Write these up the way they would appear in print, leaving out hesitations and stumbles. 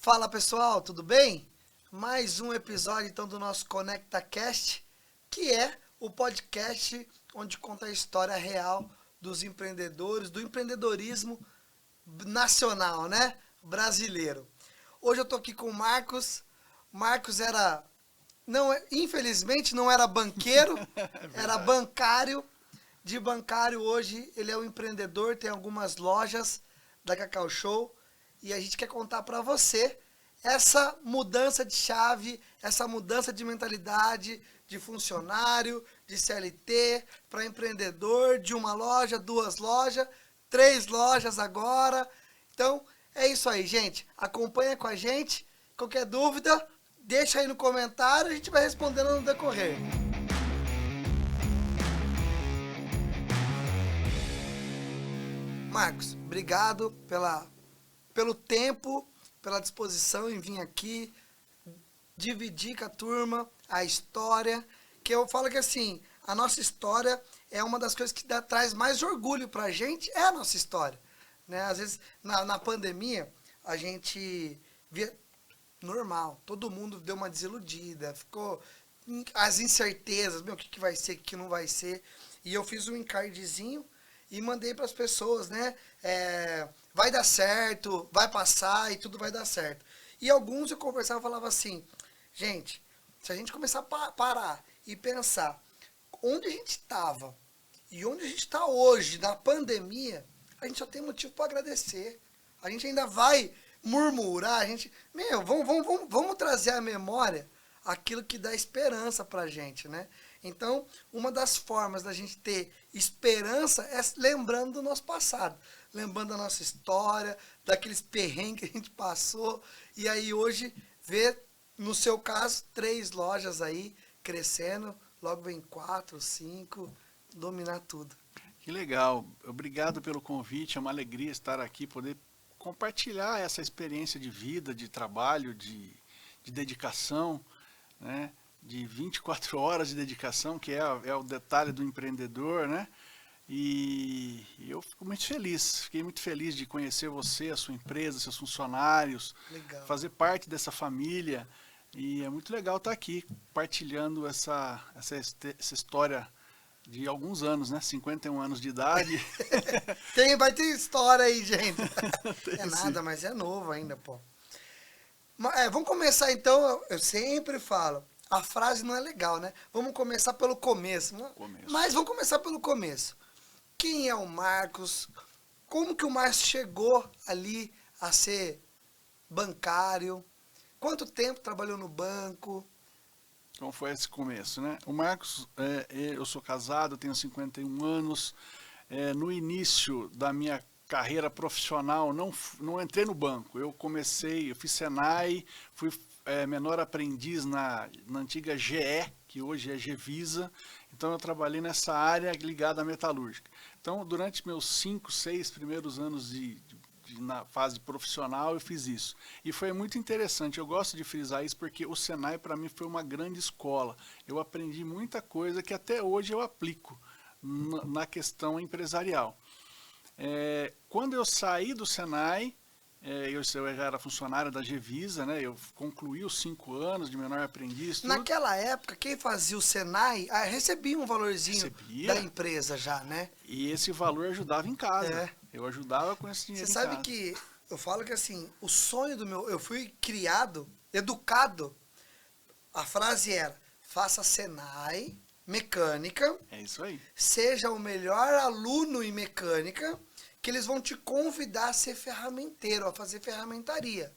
Fala pessoal, tudo bem? Mais um episódio então do nosso ConectaCast, que é o podcast onde conta a história real dos empreendedores, do empreendedorismo nacional, né? Brasileiro. Hoje eu tô aqui com o Marcos. Marcos era, não, infelizmente não era banqueiro, era bancário. De bancário hoje ele é um empreendedor, tem algumas lojas da Cacau Show e a gente quer contar para você essa mudança de chave, essa mudança de mentalidade de funcionário, de CLT para empreendedor, de uma loja, duas lojas, 3 lojas agora. Então é isso aí, gente. Acompanha com a gente. Qualquer dúvida, deixa aí no comentário, a gente vai respondendo no decorrer. Marcos, obrigado pelo tempo, pela disposição em vir aqui, dividir com a turma a história, que eu falo que assim, a nossa história é uma das coisas que traz mais orgulho pra gente, é a nossa história. Né? Às vezes, na pandemia, a gente via normal, todo mundo deu uma desiludida, ficou as incertezas, meu, o que vai ser, o que não vai ser, e eu fiz um encardezinho, e mandei para as pessoas, né? Vai dar certo, vai passar e tudo vai dar certo. E alguns eu conversava e falava assim, gente, se a gente começar a parar e pensar onde a gente estava e onde a gente está hoje, na pandemia, a gente só tem motivo para agradecer. A gente ainda vai murmurar, a gente, vamos trazer à memória aquilo que dá esperança para a gente, né? Então, uma das formas da gente ter esperança é lembrando do nosso passado, lembrando da nossa história, daqueles perrengues que a gente passou, e aí hoje ver, no seu caso, 3 lojas aí crescendo, logo vem 4, 5, dominar tudo. Que legal, obrigado pelo convite, é uma alegria estar aqui, poder compartilhar essa experiência de vida, de trabalho, de dedicação, né? De 24 horas de dedicação, que é o detalhe do empreendedor, né? E eu fiquei muito feliz de conhecer você, a sua empresa, seus funcionários, Legal. Fazer parte dessa família, e é muito legal estar aqui, partilhando essa história de alguns anos, né? 51 anos de idade. Vai ter história aí, gente. Tem, É nada, sim. mas é novo ainda, pô. Vamos começar então, eu sempre falo, a frase não é legal, né? Vamos começar pelo começo. Mas vamos começar pelo começo. Quem é o Marcos? Como que o Marcos chegou ali a ser bancário? Quanto tempo trabalhou no banco? Como foi esse começo, né? O Marcos, eu sou casado, tenho 51 anos. No início da minha carreira profissional, não entrei no banco. Eu fiz Senai, fui menor aprendiz na antiga GE, que hoje é Gevisa. Então eu trabalhei nessa área ligada à metalúrgica. Então durante meus 5, 6 primeiros anos na fase profissional eu fiz isso. E foi muito interessante, eu gosto de frisar isso porque o Senai para mim foi uma grande escola. Eu aprendi muita coisa que até hoje eu aplico na questão empresarial. Quando eu saí do Senai, eu já era funcionário da Gevisa, né? Eu concluí os 5 anos de menor aprendiz. Tudo. Naquela época, quem fazia o Senai recebia um valorzinho da empresa já, né? E esse valor ajudava em casa. Eu ajudava com esse dinheiro em casa. Você sabe que eu falo que assim, o sonho eu fui criado, educado, a frase era, faça Senai, mecânica. É isso aí. Seja o melhor aluno em mecânica, que eles vão te convidar a ser ferramenteiro, a fazer ferramentaria.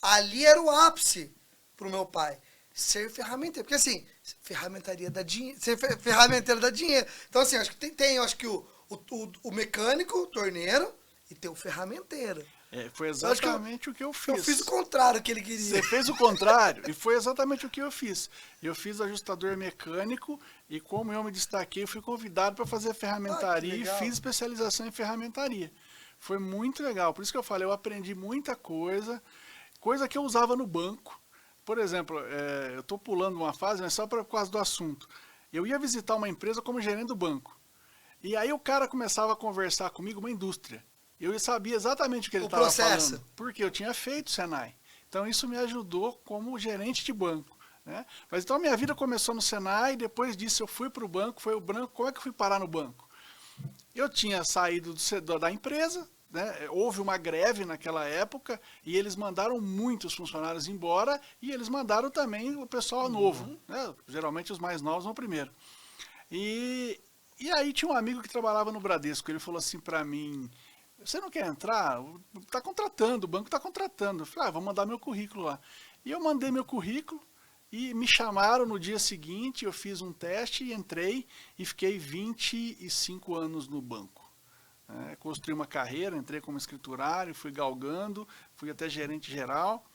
Ali era o ápice pro meu pai, ser ferramenteiro. Porque assim, ferramentaria dá dinheiro, ser ferramenteiro dá dinheiro. Então assim, acho que tem acho que o mecânico, o torneiro, e tem o ferramenteiro. Foi exatamente o que eu fiz. Eu fiz o contrário que ele queria. Você fez o contrário e foi exatamente o que eu fiz. Eu fiz ajustador mecânico e como eu me destaquei, fui convidado para fazer ferramentaria e fiz especialização em ferramentaria. Foi muito legal, por isso que eu falei, eu aprendi muita coisa que eu usava no banco. Por exemplo, eu estou pulando uma fase, mas só por causa do assunto. Eu ia visitar uma empresa como gerente do banco. E aí o cara começava a conversar comigo, uma indústria. Eu sabia exatamente o que ele estava falando, porque eu tinha feito Senai. Então isso me ajudou como gerente de banco, né? Mas então a minha vida começou no Senai, depois disso eu fui para o banco, como é que eu fui parar no banco? Eu tinha saído da empresa, né? Houve uma greve naquela época e eles mandaram muitos funcionários embora e eles mandaram também o pessoal novo, né? Geralmente os mais novos vão primeiro. E aí tinha um amigo que trabalhava no Bradesco, ele falou assim para mim, você não quer entrar? Está contratando, o banco está contratando. Eu falei, vou mandar meu currículo lá. E eu mandei meu currículo e me chamaram no dia seguinte, eu fiz um teste e entrei e fiquei 25 anos no banco. Construí uma carreira, entrei como escriturário, fui galgando, fui até gerente geral.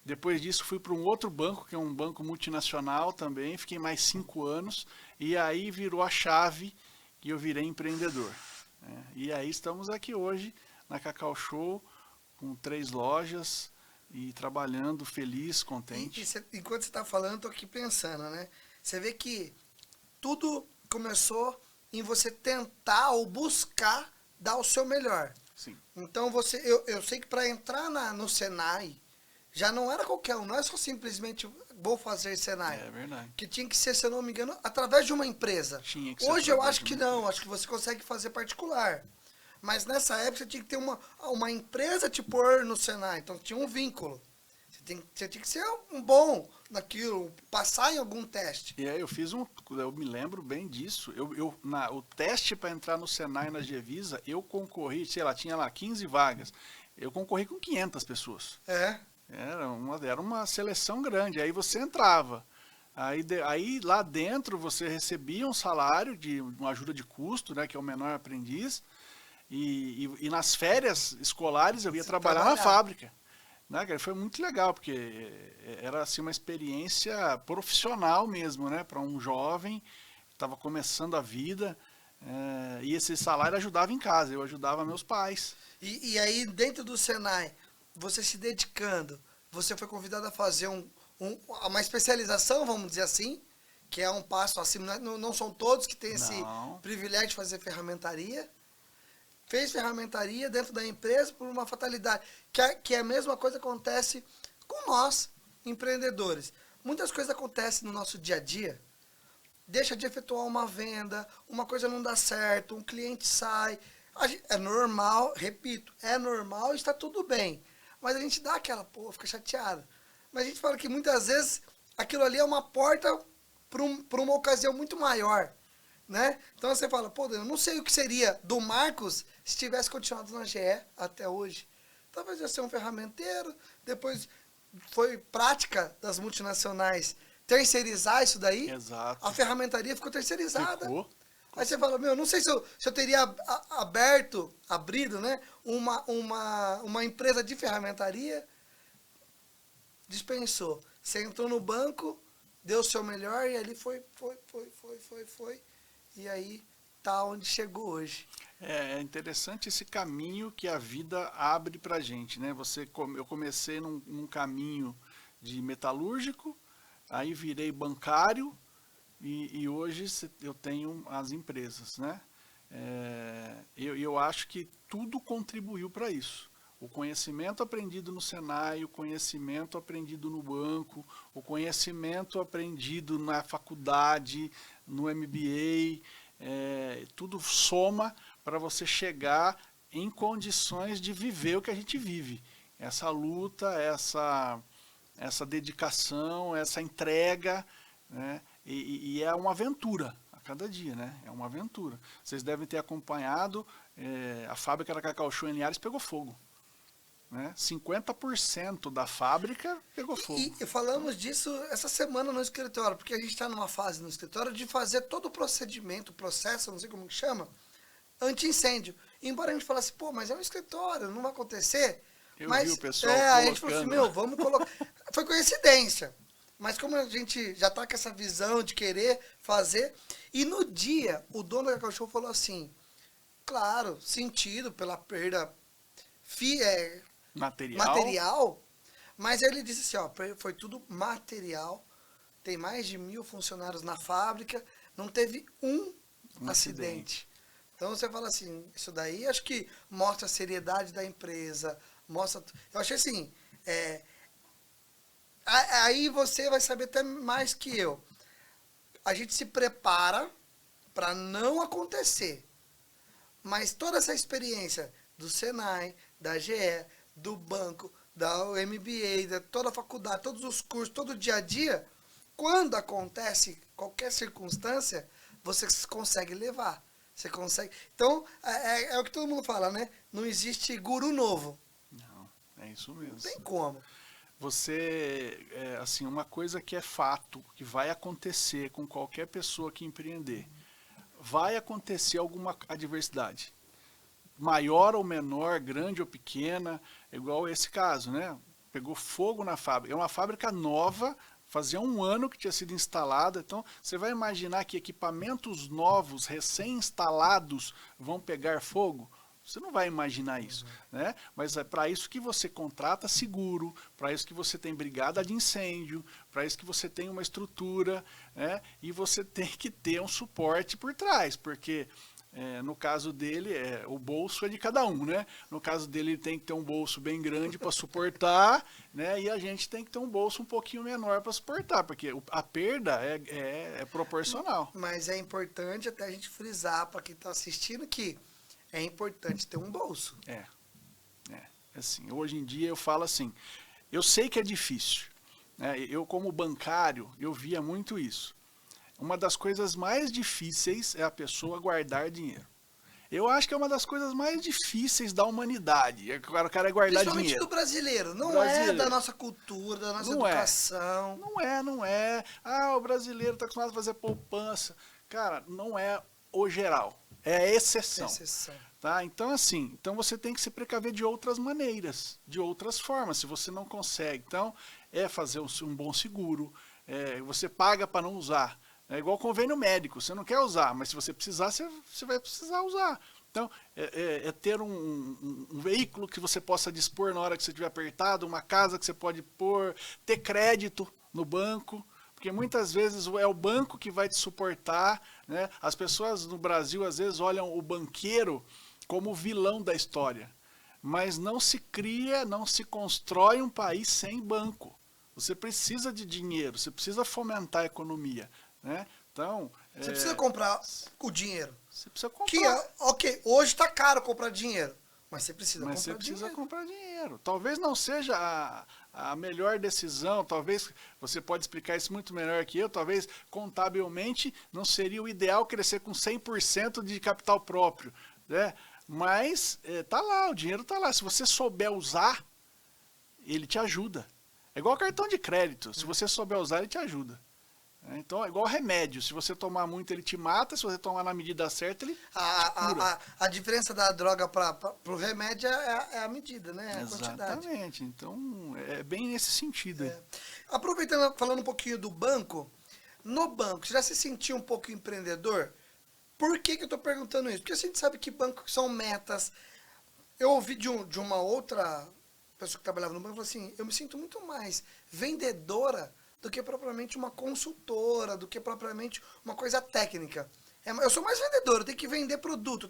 Depois disso fui para um outro banco, que é um banco multinacional também, fiquei mais 5 anos e aí virou a chave e eu virei empreendedor. E aí estamos aqui hoje na Cacau Show com 3 lojas e trabalhando feliz, contente. Enquanto você está falando, eu estou aqui pensando, né? Você vê que tudo começou em você tentar ou buscar dar o seu melhor. Sim. Então eu sei que para entrar no Senai já não era qualquer um, não é só simplesmente vou fazer Senai. É verdade. Que tinha que ser, se eu não me engano, através de uma empresa. Tinha que ser Hoje eu através acho de que uma não, empresa. acho que você consegue fazer particular. Mas nessa época você tinha que ter uma empresa te pôr no Senai, então tinha um vínculo. Você tinha que ser um bom naquilo, passar em algum teste. E aí eu me lembro bem disso. O teste para entrar no Senai na Gevisa, eu concorri, sei lá, tinha lá 15 vagas. Eu concorri com 500 pessoas. Era uma seleção grande. Aí você entrava. Aí lá dentro você recebia um salário de uma ajuda de custo, né, que é o menor aprendiz. E nas férias escolares eu ia trabalhar na fábrica. Né, cara? Foi muito legal, porque era assim, uma experiência profissional mesmo, né, para um jovem que estava começando a vida. E esse salário ajudava em casa, eu ajudava meus pais. E aí, dentro do Senai, você se dedicando, você foi convidado a fazer uma especialização, vamos dizer assim, que é um passo acima. Não são todos que têm esse privilégio de fazer ferramentaria. Fez ferramentaria dentro da empresa por uma fatalidade. Que é a mesma coisa que acontece com nós, empreendedores. Muitas coisas acontecem no nosso dia a dia. Deixa de efetuar uma venda, uma coisa não dá certo, um cliente sai. É normal, repito, é normal e está tudo bem. Mas a gente dá aquela, fica chateado. Mas a gente fala que muitas vezes aquilo ali é uma porta para uma ocasião muito maior. Né? Então você fala, eu não sei o que seria do Marcos se tivesse continuado na GE até hoje. Talvez ia ser um ferramenteiro, depois foi prática das multinacionais terceirizar isso daí. Exato. A ferramentaria ficou terceirizada. Ficou. Aí você fala, não sei se eu teria abrido, né, uma empresa de ferramentaria. Dispensou. Você entrou no banco, deu o seu melhor e ali foi. E aí tá onde chegou hoje. É interessante esse caminho que a vida abre pra gente, né? Eu comecei num caminho de metalúrgico, aí virei bancário e hoje eu tenho as empresas, né? Eu acho que tudo contribuiu para isso. O conhecimento aprendido no Senai, o conhecimento aprendido no banco, o conhecimento aprendido na faculdade, no MBA, tudo soma para você chegar em condições de viver o que a gente vive. Essa luta, essa dedicação, essa entrega, né? E é uma aventura a cada dia, né? É uma aventura. Vocês devem ter acompanhado, a fábrica da Cacau Show em Linhares pegou fogo. Né? 50% da fábrica pegou fogo. E falamos disso essa semana no escritório, porque a gente está numa fase no escritório de fazer todo o procedimento, processo, não sei como que chama, anti-incêndio. Embora a gente falasse, mas é um escritório, não vai acontecer. Eu mas vi o pessoal a gente falou assim, vamos colocar. Foi coincidência. Mas como a gente já está com essa visão de querer fazer, e no dia, o dono da Cacau Show falou assim, claro, sentido pela perda material, mas ele disse assim, foi tudo material, tem mais de 1.000 funcionários na fábrica, não teve um acidente. Então você fala assim, isso daí acho que mostra a seriedade da empresa, eu achei assim, aí você vai saber até mais que eu. A gente se prepara para não acontecer. Mas toda essa experiência do Senai, da GE, do banco, da MBA, de toda a faculdade, todos os cursos, todo o dia a dia, quando acontece qualquer circunstância, você consegue levar. Você consegue. Então, é o que todo mundo fala, né? Não existe guru novo. Não, é isso mesmo. Não tem como. Você, assim, uma coisa que é fato, que vai acontecer com qualquer pessoa que empreender, vai acontecer alguma adversidade. Maior ou menor, grande ou pequena, igual esse caso, né? Pegou fogo na fábrica. É uma fábrica nova, fazia 1 ano que tinha sido instalada. Então, você vai imaginar que equipamentos novos, recém-instalados, vão pegar fogo? Você não vai imaginar isso, né? Mas é para isso que você contrata seguro, para isso que você tem brigada de incêndio, para isso que você tem uma estrutura, né? E você tem que ter um suporte por trás, porque no caso dele, o bolso é de cada um, né? No caso dele, ele tem que ter um bolso bem grande para suportar, né? E a gente tem que ter um bolso um pouquinho menor para suportar, porque a perda é proporcional. Mas é importante até a gente frisar para quem está assistindo que é importante ter um bolso. Assim, hoje em dia eu falo assim, eu sei que é difícil, né? Eu como bancário, eu via muito isso. Uma das coisas mais difíceis é a pessoa guardar dinheiro. Eu acho que é uma das coisas mais difíceis da humanidade. O cara é guardar Principalmente dinheiro. do brasileiro. Não é da nossa cultura, da nossa educação. Não é. Ah, o brasileiro está acostumado a fazer poupança. Cara, não é o geral. É a exceção. Tá? Então, assim, então você tem que se precaver de outras maneiras, de outras formas, se você não consegue. Então, fazer um bom seguro, você paga para não usar. É igual convênio médico, você não quer usar, mas se você precisar, você vai precisar usar. Então, ter um veículo que você possa dispor na hora que você estiver apertado, uma casa que você pode pôr, ter crédito no banco, porque muitas vezes é o banco que vai te suportar, né? As pessoas no Brasil, às vezes, olham o banqueiro como o vilão da história, mas não se cria, não se constrói um país sem banco. Você precisa de dinheiro, você precisa fomentar a economia, né? Então, você precisa comprar o dinheiro. Você precisa comprar. Que ok, hoje está caro comprar dinheiro, mas você precisa comprar dinheiro. Talvez não seja a melhor decisão, talvez você pode explicar isso muito melhor que eu, talvez contabilmente não seria o ideal crescer com 100% de capital próprio, né? Mas tá lá, o dinheiro tá lá. Se você souber usar, ele te ajuda. É igual cartão de crédito, se você souber usar, ele te ajuda. Então é igual remédio, se você tomar muito ele te mata, se você tomar na medida certa ele te cura. A diferença da droga para o remédio é a medida, né? A quantidade. Exatamente, então é bem nesse sentido. Aproveitando, falando um pouquinho do banco, no banco, você já se sentiu um pouco empreendedor? Por que eu estou perguntando isso? Porque a gente sabe que bancos são metas. Eu ouvi de uma outra pessoa que trabalhava no banco, falou assim, eu me sinto muito mais vendedora do que propriamente uma consultora, do que propriamente uma coisa técnica. Eu sou mais vendedor, eu tenho que vender produto,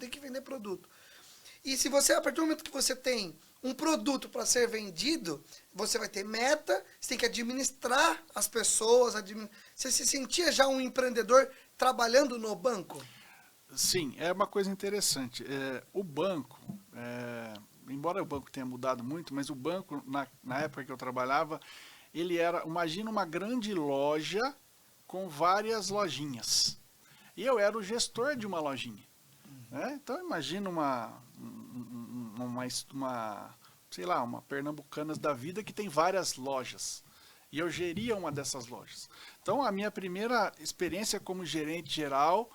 E se você, a partir do momento que você tem um produto para ser vendido, você vai ter meta, você tem que administrar as pessoas. Você se sentia já um empreendedor trabalhando no banco? Sim, é uma coisa interessante. O banco, embora o banco tenha mudado muito, mas o banco, na época que eu trabalhava, ele era, imagina uma grande loja com várias lojinhas. E eu era o gestor de uma lojinha. Né? Então imagina sei lá, uma Pernambucanas da vida que tem várias lojas. E eu geria uma dessas lojas. Então a minha primeira experiência como gerente geral,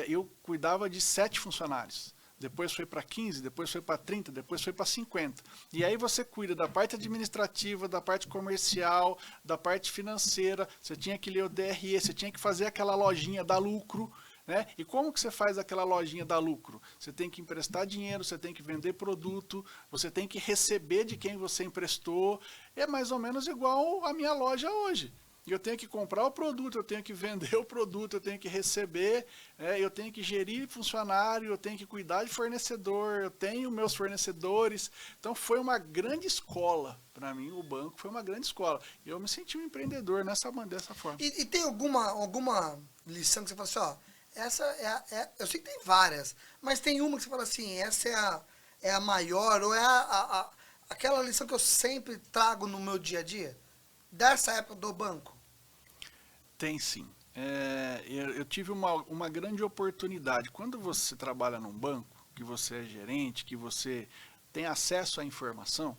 eu cuidava de 7 funcionários. Depois foi para 15, depois foi para 30, depois foi para 50. E aí você cuida da parte administrativa, da parte comercial, da parte financeira, você tinha que ler o DRE, você tinha que fazer aquela lojinha dar lucro, né? E como que você faz aquela lojinha dar lucro? Você tem que emprestar dinheiro, você tem que vender produto, você tem que receber de quem você emprestou. É mais ou menos igual a minha loja hoje. E eu tenho que comprar o produto, eu tenho que vender o produto, eu tenho que receber, eu tenho que gerir funcionário, eu tenho que cuidar de fornecedor, eu tenho meus fornecedores. Então foi uma grande escola para mim, o banco foi uma grande escola. E eu me senti um empreendedor dessa forma. E tem alguma lição que você fala assim, ó, essa eu sei que tem várias, mas tem uma que você fala assim, essa é a maior, ou é aquela lição que eu sempre trago no meu dia a dia? Dessa época do banco? Tem sim. Eu tive uma grande oportunidade. Quando você trabalha num banco, que você é gerente, que você tem acesso à informação,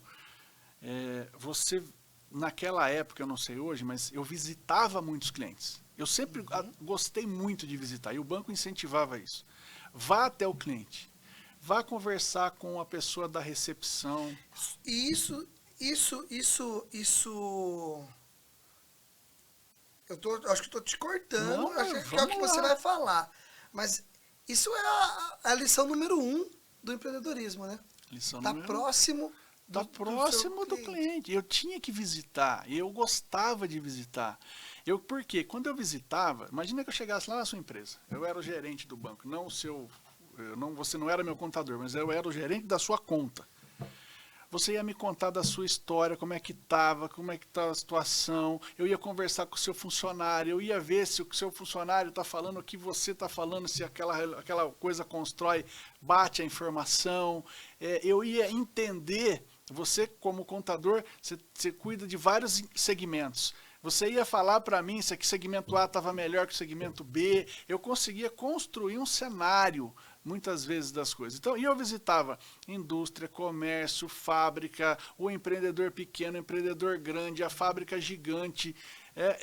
você, naquela época, eu não sei hoje, mas eu visitava muitos clientes. Eu sempre gostei muito de visitar, e o banco incentivava isso. Vá até o cliente, vá conversar com a pessoa da recepção. E isso acho que estou te cortando, Não, acho que é o que vamos você lá. vai falar. Mas isso é a lição número 1 do empreendedorismo, né? Lição Tá número próximo Tá próximo do cliente. Eu tinha que visitar, e eu gostava de visitar. Por quê? Quando eu visitava, imagina que eu chegasse lá na sua empresa, eu era o gerente do banco, não o seu, você não era meu contador, mas eu era o gerente da sua conta. Você ia me contar da sua história, como é que estava a situação, eu ia conversar com o seu funcionário, eu ia ver se o seu funcionário está falando o que você está falando, se aquela coisa constrói, bate a informação, eu ia entender, você como contador, você cuida de vários segmentos, você ia falar para mim se o segmento A estava melhor que o segmento B, eu conseguia construir um cenário, muitas vezes das coisas. Então, eu visitava indústria, comércio, fábrica, o empreendedor pequeno, o empreendedor grande, a fábrica gigante.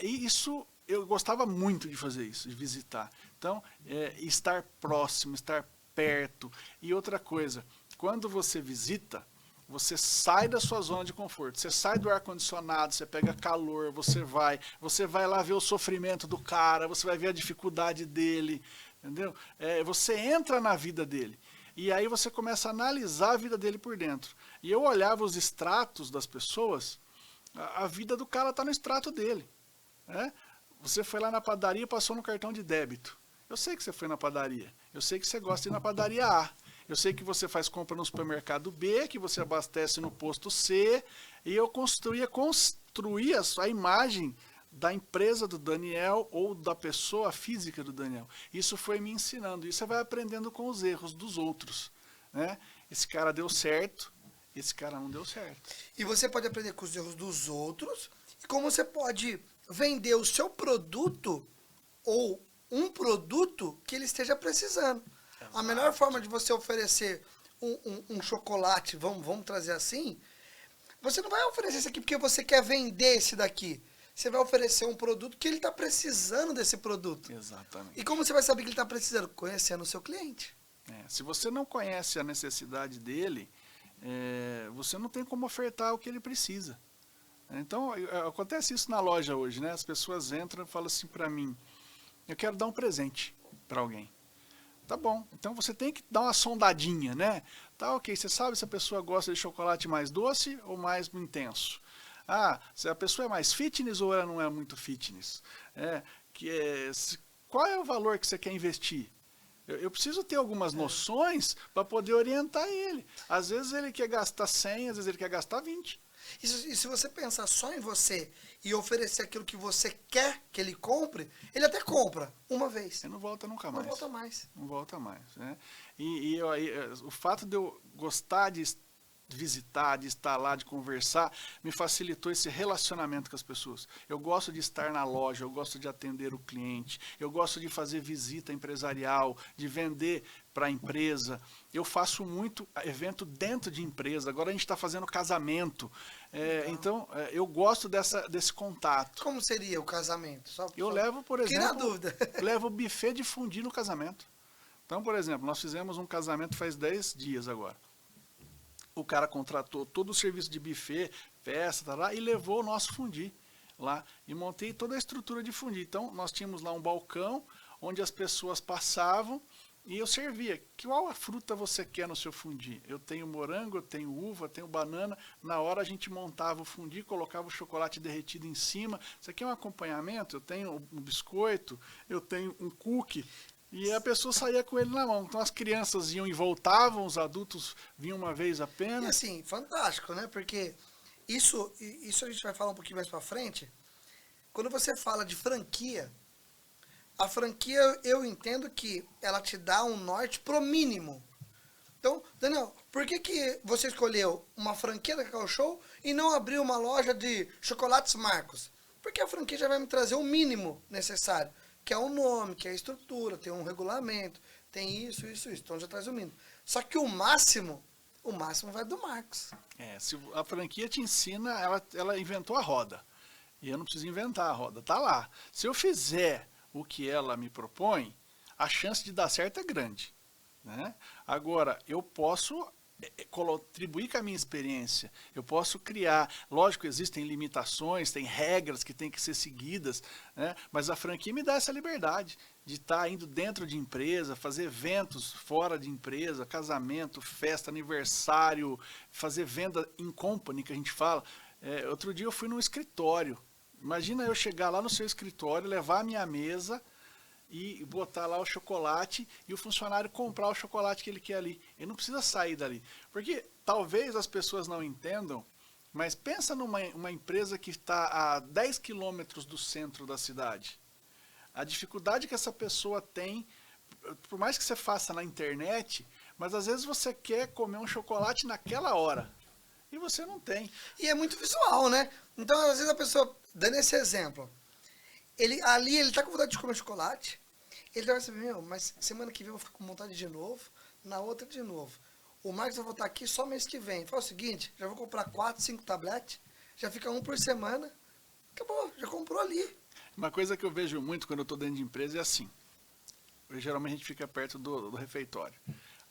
E isso, eu gostava muito de fazer isso, de visitar. Então, estar próximo, estar perto. E outra coisa, quando você visita, você sai da sua zona de conforto, você sai do ar-condicionado, você pega calor, você vai lá ver o sofrimento do cara, você vai ver a dificuldade dele, entendeu? Você entra na vida dele e aí você começa a analisar a vida dele por dentro. E eu olhava os extratos das pessoas, a vida do cara está no extrato dele, né? Você foi lá na padaria e passou no cartão de débito. Eu sei que você foi na padaria, eu sei que você gosta de ir na padaria A, eu sei que você faz compra no supermercado B, que você abastece no posto C, e eu construía a imagem da empresa do Daniel ou da pessoa física do Daniel. Isso foi me ensinando. E você vai aprendendo com os erros dos outros, né? Esse cara deu certo, esse cara não deu certo. E você pode aprender com os erros dos outros, e como você pode vender o seu produto ou um produto que ele esteja precisando. Exato. A melhor forma de você oferecer um chocolate, vamos trazer assim, você não vai oferecer esse aqui porque você quer vender esse daqui. Você vai oferecer um produto que ele está precisando desse produto. Exatamente. E como você vai saber que ele está precisando? Conhecendo o seu cliente. Se você não conhece a necessidade dele, você não tem como ofertar o que ele precisa. Então, acontece isso na loja hoje, né? As pessoas entram e falam assim para mim, eu quero dar um presente para alguém. Tá bom, então você tem que dar uma sondadinha, né? Tá, ok, você sabe se a pessoa gosta de chocolate mais doce ou mais intenso. Se a pessoa é mais fitness ou ela não é muito fitness. Qual é o valor que você quer investir? Eu preciso ter algumas noções para poder orientar ele. Às vezes ele quer gastar 100, às vezes ele quer gastar 20. E se você pensar só em você e oferecer aquilo que você quer que ele compre, ele até compra uma vez. Ele não volta nunca mais. Não volta mais. Não volta mais, né? E o fato de eu gostar de visitar, de estar lá, de conversar, me facilitou esse relacionamento com as pessoas. Eu gosto de estar na loja, eu gosto de atender o cliente, eu gosto de fazer visita empresarial, de vender para a empresa. Eu faço muito evento dentro de empresa. Agora a gente está fazendo casamento. Então, eu gosto desse contato. Como seria o casamento? Eu levo, por exemplo, na dúvida. levo buffet de fundi no casamento. Então, por exemplo, nós fizemos um casamento faz 10 dias agora. O cara contratou todo o serviço de buffet, festa, e levou o nosso fundi lá. E montei toda a estrutura de fundi. Então, nós tínhamos lá um balcão onde as pessoas passavam E eu servia. Qual a fruta você quer no seu fundi? Eu tenho morango, eu tenho uva, eu tenho banana. Na hora a gente montava o fundi, colocava o chocolate derretido em cima. Isso aqui é um acompanhamento. Eu tenho um biscoito, eu tenho um cookie. E a pessoa saía com ele na mão. Então as crianças iam e voltavam, os adultos vinham uma vez E apenas. assim, fantástico, né? Porque isso a gente vai falar um pouquinho mais pra frente. Quando você fala de franquia, a franquia eu entendo que ela te dá um norte pro mínimo. Então, Daniel, por que você escolheu uma franquia da Cacau Show e não abriu uma loja de chocolates Marcos? Porque a franquia já vai me trazer o mínimo necessário, que é o nome, que é a estrutura, tem um regulamento, tem isso. Então já traz o mínimo. Só que o máximo vai do Marcos. Se a franquia te ensina, ela inventou a roda. E eu não preciso inventar a roda, tá lá. Se eu fizer o que ela me propõe, a chance de dar certo é grande, né? Agora, eu posso contribuir com a minha experiência, eu posso criar, lógico, existem limitações, tem regras que têm que ser seguidas, né? Mas a franquia me dá essa liberdade de estar indo dentro de empresa, fazer eventos fora de empresa, casamento, festa, aniversário, fazer venda in company, que a gente fala. Outro dia eu fui num escritório. Imagina eu chegar lá no seu escritório, levar a minha mesa e botar lá o chocolate e o funcionário comprar o chocolate que ele quer ali. Ele não precisa sair dali. Porque talvez as pessoas não entendam, mas pensa numa empresa que está a 10 quilômetros do centro da cidade. A dificuldade que essa pessoa tem, por mais que você faça na internet, mas às vezes você quer comer um chocolate naquela hora. E você não tem. E é muito visual, né? Então, às vezes a pessoa, dando esse exemplo, ele tá com vontade de comer chocolate, ele vai saber, mas semana que vem eu vou ficar com vontade de novo, na outra de novo. O Marcos vai voltar aqui só mês que vem. Fala o seguinte, já vou comprar 4, 5 tabletes, já fica um por semana, acabou, já comprou ali. Uma coisa que eu vejo muito quando eu estou dentro de empresa é assim. Geralmente a gente fica perto do refeitório.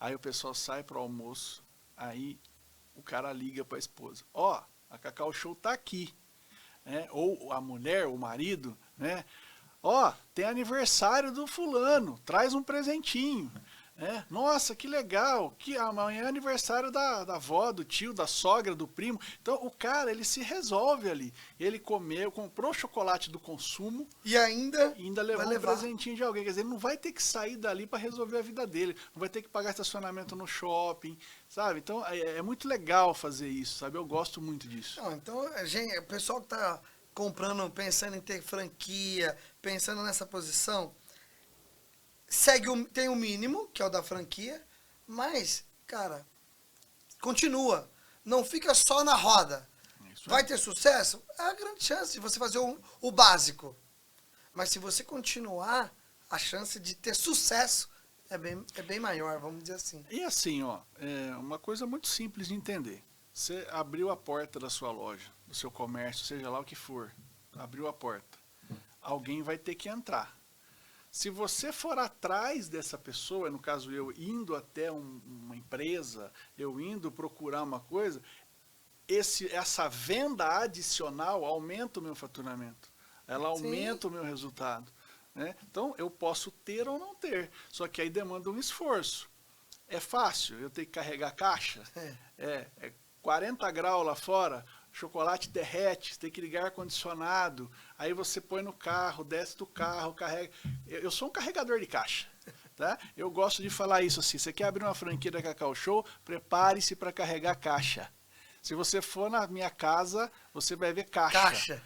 Aí o pessoal sai para o almoço, aí o cara liga para a esposa. A Cacau Show tá aqui. Ou a mulher, o marido, né? Tem aniversário do fulano, traz um presentinho. Nossa, que legal, que amanhã é aniversário da avó, do tio, da sogra, do primo. Então o cara, ele se resolve ali. Ele comprou chocolate do consumo e ainda levou um presentinho de alguém. Quer dizer, ele não vai ter que sair dali para resolver a vida dele. Não vai ter que pagar estacionamento no shopping, sabe? Então é muito legal fazer isso, sabe? Eu gosto muito disso. Não, então, gente, o pessoal que tá comprando, pensando em ter franquia, pensando nessa posição, tem o mínimo, que é o da franquia, mas, cara, continua. Não fica só na roda. Vai ter sucesso? É a grande chance de você fazer o básico. Mas se você continuar, a chance de ter sucesso é bem maior, vamos dizer assim. E assim, uma coisa muito simples de entender. Você abriu a porta da sua loja, do seu comércio, seja lá o que for. Abriu a porta. Alguém vai ter que entrar. Se você for atrás dessa pessoa, no caso eu indo até uma empresa, eu indo procurar uma coisa, essa venda adicional aumenta o meu faturamento. Ela aumenta o meu resultado. Né? Então eu posso ter ou não ter. Só que aí demanda um esforço. É fácil eu ter que carregar caixa? É 40 graus lá fora, chocolate derrete, você tem que ligar ar-condicionado, aí você põe no carro, desce do carro, carrega. Eu sou um carregador de caixa, tá? Eu gosto de falar isso assim, você quer abrir uma franquia da Cacau Show, prepare-se para carregar caixa. Se você for na minha casa, você vai ver caixa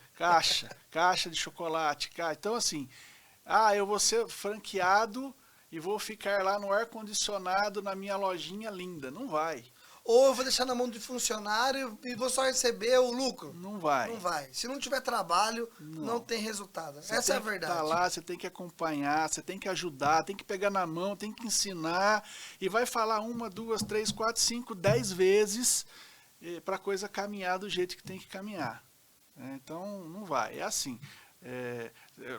de chocolate. Então assim, eu vou ser franqueado e vou ficar lá no ar-condicionado na minha lojinha linda. Não vai. Ou eu vou deixar na mão de funcionário e vou só receber o lucro. Não vai. Não vai. Se não tiver trabalho, não tem resultado. Essa é a verdade. Você tem que estar lá, você tem que acompanhar, você tem que ajudar, tem que pegar na mão, tem que ensinar. E vai falar 1, 2, 3, 4, 5, 10 vezes para a coisa caminhar do jeito que tem que caminhar. Então, não vai. É assim.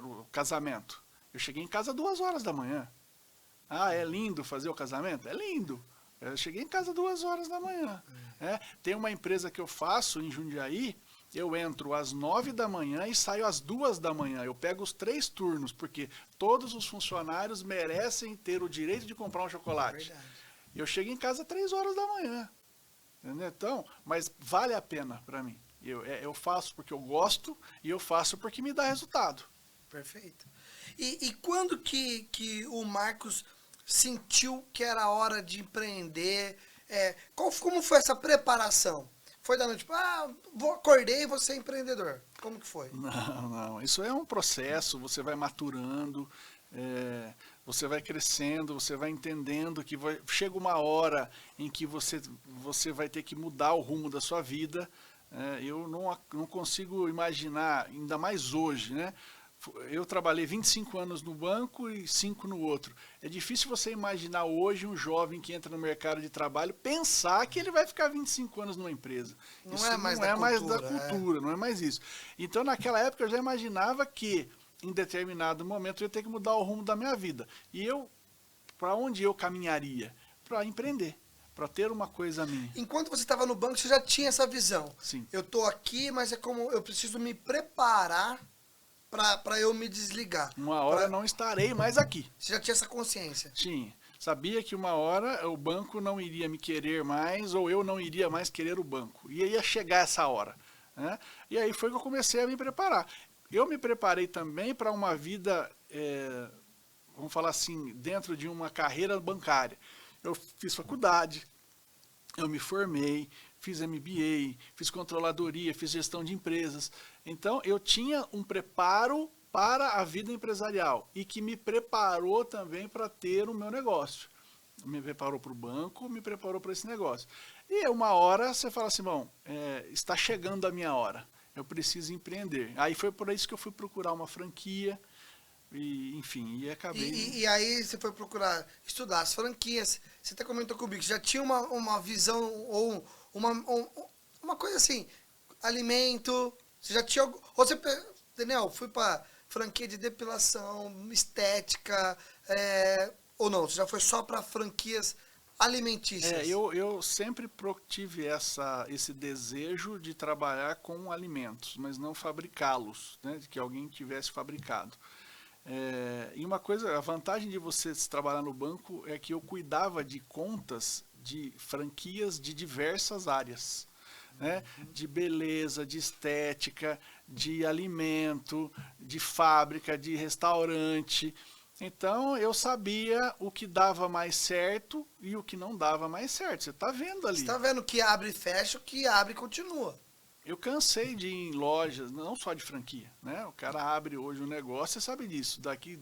O casamento. Eu cheguei em casa 2 horas da manhã. É lindo fazer o casamento? É lindo. Eu cheguei em casa 2 horas da manhã. Tem uma empresa que eu faço em Jundiaí, eu entro às 9 da manhã e saio às 2 da manhã. Eu pego os 3 turnos, porque todos os funcionários merecem ter o direito de comprar um chocolate. Verdade. Eu chego em casa às 3 horas da manhã. Entendeu? Então, mas vale a pena para mim. Eu faço porque eu gosto e eu faço porque me dá resultado. Perfeito. E quando que o Marcos sentiu que era hora de empreender? Como foi essa preparação? Foi da noite, tipo, acordei e vou ser empreendedor. Como que foi? Não. Isso é um processo, você vai maturando, você vai crescendo, você vai entendendo que chega uma hora em que você vai ter que mudar o rumo da sua vida. Eu não consigo imaginar, ainda mais hoje, né? Eu trabalhei 25 anos no banco e 5 no outro. É difícil você imaginar hoje um jovem que entra no mercado de trabalho pensar que ele vai ficar 25 anos numa empresa. Isso não é mais da cultura, não é mais isso. Então, naquela época, eu já imaginava que, em determinado momento, eu ia ter que mudar o rumo da minha vida. E para onde eu caminharia? Para empreender, para ter uma coisa minha. Enquanto você estava no banco, você já tinha essa visão. Sim. Eu estou aqui, mas é como eu preciso me preparar para eu me desligar. Uma hora não estarei mais aqui. Você já tinha essa consciência? Tinha. Sabia que uma hora o banco não iria me querer mais ou eu não iria mais querer o banco. E ia chegar essa hora. Né? E aí foi que eu comecei a me preparar. Eu me preparei também para uma vida, vamos falar assim, dentro de uma carreira bancária. Eu fiz faculdade, eu me formei, fiz MBA, fiz controladoria, fiz gestão de empresas. Então, eu tinha um preparo para a vida empresarial e que me preparou também para ter o meu negócio. Me preparou para o banco, me preparou para esse negócio. E uma hora você fala assim, bom, está chegando a minha hora, eu preciso empreender. Aí foi por isso que eu fui procurar uma franquia, e, enfim, e acabei... E aí você foi procurar estudar as franquias. Você até comentou comigo que já tinha uma visão ou uma coisa assim, alimento, você já tinha... Ou você, Daniel, fui para franquia de depilação, estética, ou não, você já foi só para franquias alimentícias? Eu sempre tive esse desejo de trabalhar com alimentos, mas não fabricá-los, né, que alguém tivesse fabricado. E uma coisa, a vantagem de você trabalhar no banco é que eu cuidava de contas de franquias de diversas áreas, né? De beleza, de estética, de alimento, de fábrica, de restaurante. Então eu sabia o que dava mais certo e o que não dava mais certo. Você está vendo ali. Você está vendo que abre e fecha, o que abre e continua. Eu cansei de ir em lojas, não só de franquia, né? O cara abre hoje um negócio, você sabe disso. Daqui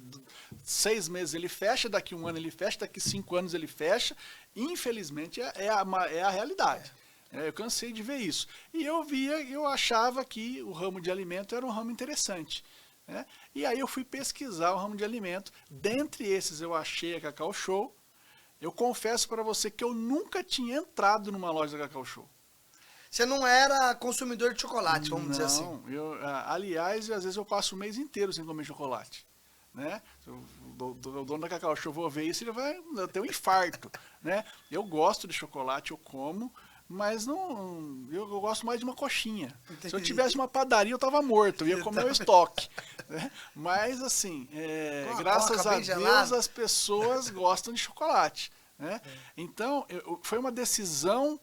6 meses ele fecha, daqui 1 ano ele fecha, daqui 5 anos ele fecha. Infelizmente é a realidade. Eu cansei de ver isso. E eu achava que o ramo de alimento era um ramo interessante. Né? E aí eu fui pesquisar o ramo de alimento. Dentre esses eu achei a Cacau Show. Eu confesso para você que eu nunca tinha entrado numa loja da Cacau Show. Você não era consumidor de chocolate, vamos dizer assim. Não, aliás, às vezes eu passo o mês inteiro sem comer chocolate. Né? O dono da Cacau Show, vou ver isso, ele vai ter um infarto. Né? Eu gosto de chocolate, eu como, mas não, eu gosto mais de uma coxinha. Entendi. Se eu tivesse uma padaria, eu estava morto, eu ia comer o estoque. Né? Mas assim, graças a Deus, gelado. As pessoas gostam de chocolate. Né? Então, foi uma decisão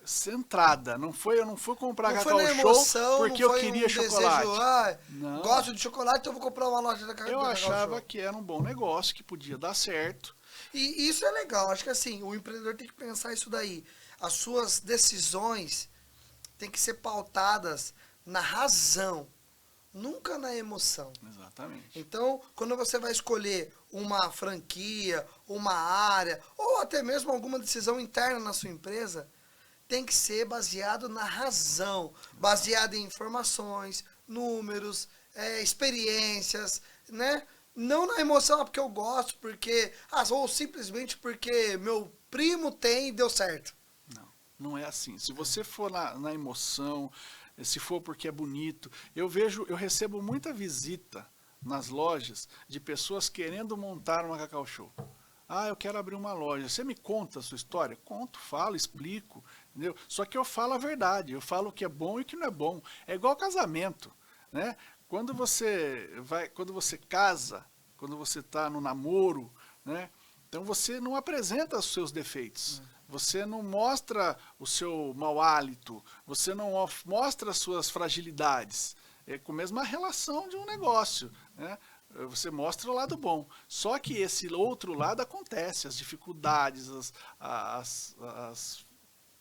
centrada, eu não fui comprar Cacau Show porque eu queria chocolate. Desejo, gosto de chocolate, então eu vou comprar uma loja da Cacau Show. Eu achava que era um bom negócio, que podia dar certo. E isso é legal, acho que assim, o empreendedor tem que pensar isso daí. As suas decisões têm que ser pautadas na razão, nunca na emoção. Exatamente. Então, quando você vai escolher uma franquia, uma área, ou até mesmo alguma decisão interna na sua empresa, tem que ser baseado na razão, baseado em informações, números, experiências, né? Não na emoção, porque eu gosto, porque ou simplesmente porque meu primo tem e deu certo. Não é assim. Se você for na emoção, se for porque é bonito, eu recebo muita visita nas lojas de pessoas querendo montar uma Cacau Show. Eu quero abrir uma loja. Você me conta a sua história? Conto, falo, explico. Entendeu? Só que eu falo a verdade, eu falo o que é bom e o que não é bom. É igual casamento, né? Quando você casa, quando você está no namoro, né? Então você não apresenta os seus defeitos. Você não mostra o seu mau hálito, você não mostra as suas fragilidades. É com a mesma relação de um negócio, né? Você mostra o lado bom. Só que esse outro lado acontece, as dificuldades, as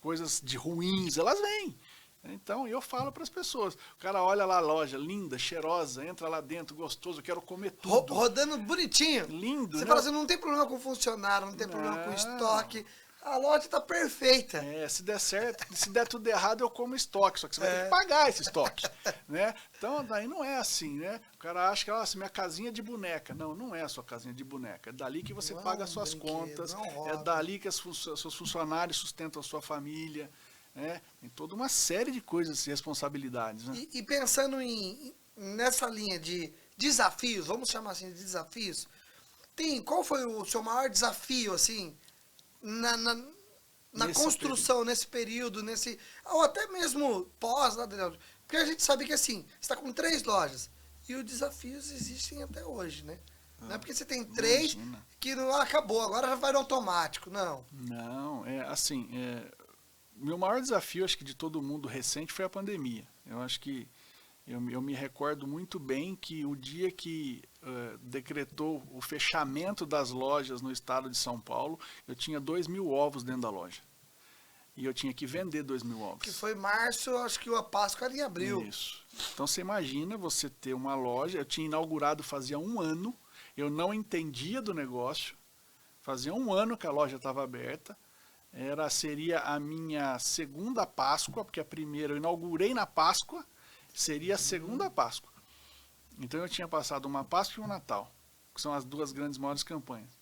coisas de ruins, elas vêm. Então eu falo para as pessoas, o cara olha lá a loja, linda, cheirosa, entra lá dentro, gostoso, eu quero comer tudo. Rodando bonitinho. Lindo, Você né? fala assim, não tem problema com funcionário, não tem problema com estoque. A loja tá perfeita. Se der certo, se der tudo errado, eu como estoque, só que você vai ter que pagar esse estoque, né? Então, daí não é assim, né? O cara acha que, nossa, minha casinha de boneca. Não, não é a sua casinha de boneca. É dali que você paga as suas contas, é dali que seus funcionários sustentam a sua família, né? Tem toda uma série de coisas e responsabilidades, né? E pensando nessa linha de desafios, vamos chamar assim de desafios, qual foi o seu maior desafio, assim, na construção, nesse período, ou até mesmo pós, né, Adriano? Porque a gente sabe que, assim, você está com 3 lojas e os desafios existem até hoje, né? Não é porque você tem 3 que não acabou, agora já vai no automático, não. Não, meu maior desafio, acho que de todo mundo recente, foi a pandemia. Eu acho que eu me recordo muito bem que o dia que decretou o fechamento das lojas no estado de São Paulo, eu tinha 2.000 ovos dentro da loja. E eu tinha que vender 2.000 ovos. Que foi março, acho que a Páscoa era em abril. Isso. Então você imagina você ter uma loja, eu tinha inaugurado fazia 1 ano, eu não entendia do negócio, fazia 1 ano que a loja estava aberta, seria a minha segunda Páscoa, porque a primeira eu inaugurei na Páscoa, seria a segunda Páscoa. Então eu tinha passado uma Páscoa e um Natal, que são as 2 grandes maiores campanhas.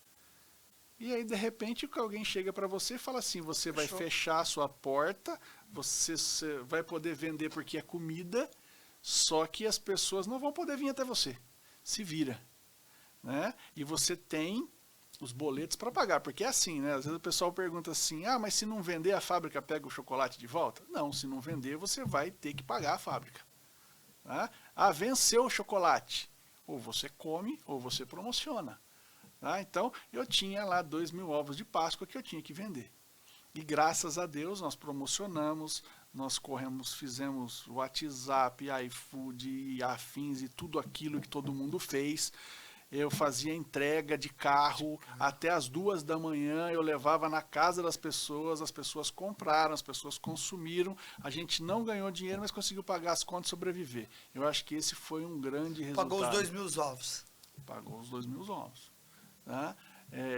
E aí de repente alguém chega para você e fala assim, você vai fechar a sua porta, você vai poder vender porque é comida, só que as pessoas não vão poder vir até você. Se vira, né? E você tem os boletos para pagar, porque é assim, né? Às vezes o pessoal pergunta assim, mas se não vender a fábrica pega o chocolate de volta? Não, se não vender você vai ter que pagar a fábrica. Tá? Venceu o chocolate. Ou você come ou você promociona. Tá? Então eu tinha lá 2.000 ovos de Páscoa que eu tinha que vender. E graças a Deus nós promocionamos, nós fizemos WhatsApp, iFood e afins e tudo aquilo que todo mundo fez. Eu fazia entrega de carro até as 2 da manhã, eu levava na casa das pessoas, as pessoas compraram, as pessoas consumiram, a gente não ganhou dinheiro, mas conseguiu pagar as contas e sobreviver. Eu acho que esse foi um grande resultado. Pagou os 2.000 ovos. Pagou os 2.000 ovos. Tá?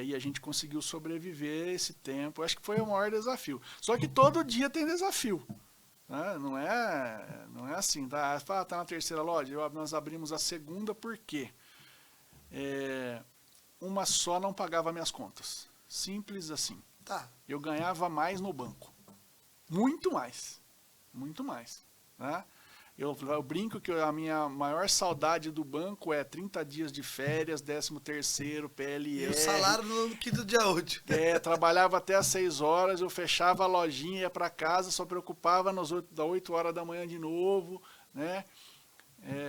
E a gente conseguiu sobreviver esse tempo, eu acho que foi o maior desafio. Só que todo dia tem desafio. Tá? Não é assim, tá na terceira loja, nós abrimos a segunda, por quê? Uma só não pagava minhas contas. Simples assim. Tá. Eu ganhava mais no banco. Muito mais. Muito mais. Tá? Eu brinco que a minha maior saudade do banco é 30 dias de férias, 13º, PLR. E o salário no quinto dia útil. Trabalhava até às 6 horas, eu fechava a lojinha, ia para casa, só preocupava das 8 horas da manhã de novo. Né?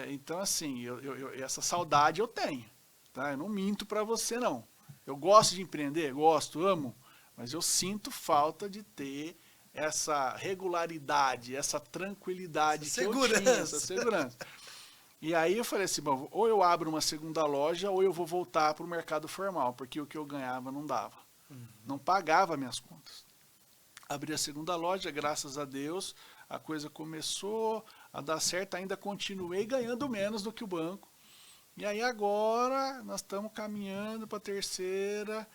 Então, assim, essa saudade eu tenho. Tá? Eu não minto para você, não. Eu gosto de empreender, amo, mas eu sinto falta de ter essa regularidade, essa tranquilidade que eu tinha, essa segurança. E aí eu falei assim, bom, ou eu abro uma segunda loja ou eu vou voltar para o mercado formal, porque o que eu ganhava não dava. Não pagava minhas contas. Abri a segunda loja, graças a Deus, a coisa começou a dar certo, ainda continuei ganhando menos do que o banco. E aí agora nós estamos caminhando para a terceira,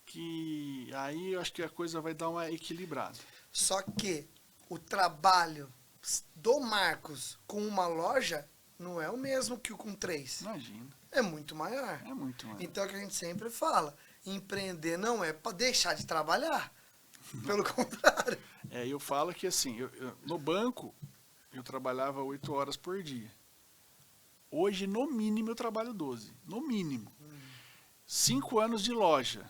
que aí eu acho que a coisa vai dar uma equilibrada. Só que o trabalho do Marcos com uma loja não é o mesmo que o com 3. Imagina. É muito maior. É muito maior. Então é o que a gente sempre fala, empreender não é para deixar de trabalhar. Pelo contrário. Eu falo que assim, no banco eu trabalhava 8 horas por dia. Hoje, no mínimo, eu trabalho 12. No mínimo. 5 anos de loja.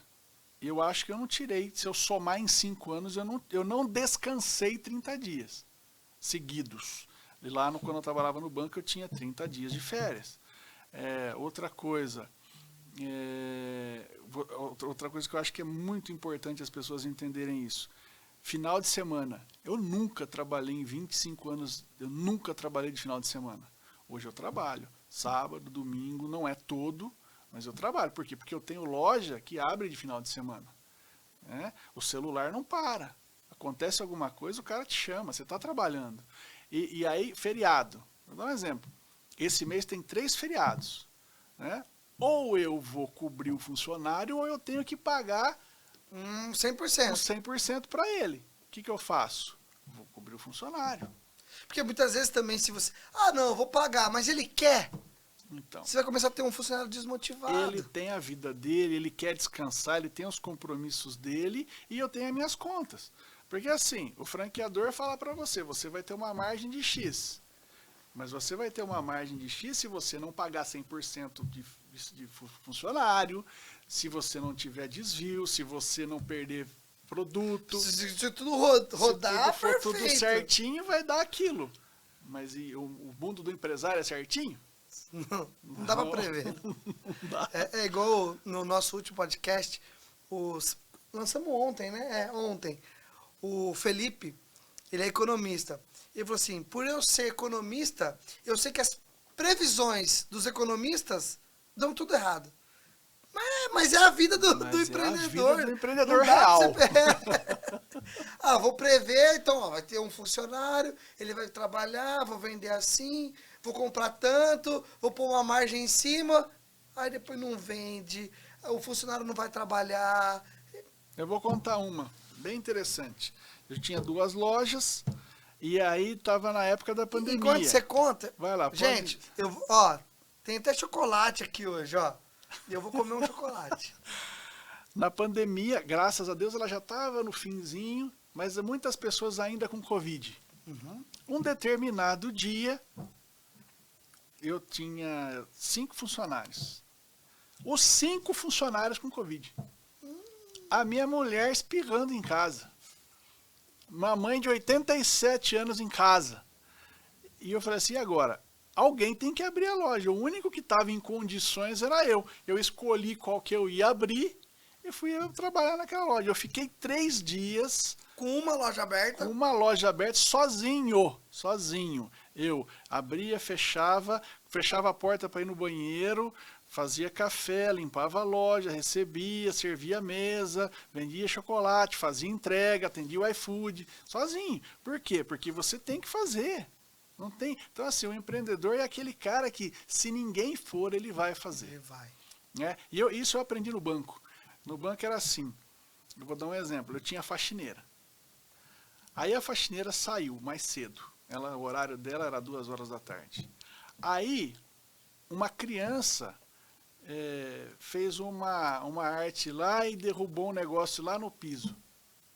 eu acho que eu não tirei. Se eu somar em 5 anos, eu não descansei 30 dias seguidos. E lá, quando eu trabalhava no banco, eu tinha 30 dias de férias. Outra coisa que eu acho que é muito importante as pessoas entenderem isso. Final de semana. Eu nunca trabalhei em 25 anos, eu nunca trabalhei de final de semana. Hoje eu trabalho. Sábado, domingo, não é todo, mas eu trabalho. Por quê? Porque eu tenho loja que abre de final de semana. O celular não para. Acontece alguma coisa, o cara te chama, você está trabalhando. E aí, feriado. Vou dar um exemplo. Esse mês tem 3 feriados. Ou eu vou cobrir o funcionário, ou eu tenho que pagar 100%. 100% para ele. O que eu faço? Vou cobrir o funcionário. Porque muitas vezes também, se você... não, eu vou pagar, mas ele quer. Então, Você vai começar a ter um funcionário desmotivado. ele tem a vida dele, ele quer descansar, ele tem os compromissos dele e eu tenho as minhas contas. Porque assim, o franqueador fala para você, você vai ter uma margem de X. Mas você vai ter uma margem de X se você não pagar 100% de funcionário, se você não tiver desvio, se você não perder produto. Se tudo rodar, se tudo for tudo perfeito. certinho, vai dar aquilo. Mas e o mundo do empresário é certinho? Não dá pra prever. Não dá. É igual no nosso último podcast, lançamos ontem, né? Ontem. O Felipe, ele é economista. Ele falou assim, por eu ser economista, eu sei que as previsões dos economistas dão tudo errado. Mas é a vida do empreendedor. A vida do empreendedor real. Vou prever, então vai ter um funcionário, ele vai trabalhar, vou vender assim, vou comprar tanto, vou pôr uma margem em cima, aí depois não vende, o funcionário não vai trabalhar. Eu vou contar uma, bem interessante. Eu tinha 2 lojas e aí estava na época da pandemia. Enquanto você conta, vai lá, gente, tem até chocolate aqui hoje, ó. E eu vou comer um chocolate. Na pandemia, graças a Deus, ela já estava no finzinho, mas muitas pessoas ainda com Covid. Um determinado dia, eu tinha 5 funcionários. Os 5 funcionários com Covid. A minha mulher espirrando em casa. Uma mãe de 87 anos em casa. E eu falei assim, e agora? Alguém tem que abrir a loja. O único que estava em condições era eu. Eu escolhi qual que eu ia abrir e fui trabalhar naquela loja. Eu fiquei 3 dias... Com uma loja aberta? Com uma loja aberta, sozinho. Eu abria, fechava a porta para ir no banheiro, fazia café, limpava a loja, recebia, servia a mesa, vendia chocolate, fazia entrega, atendia o iFood, sozinho. Por quê? Porque você tem que fazer. Não tem. Então, assim, o empreendedor é aquele cara que, se ninguém for, ele vai fazer. Ele vai. E isso eu aprendi no banco. No banco era assim. Eu vou dar um exemplo. Eu tinha faxineira. Aí a faxineira saiu mais cedo. O horário dela era 2 horas da tarde. Aí, uma criança fez uma arte lá e derrubou um negócio lá no piso.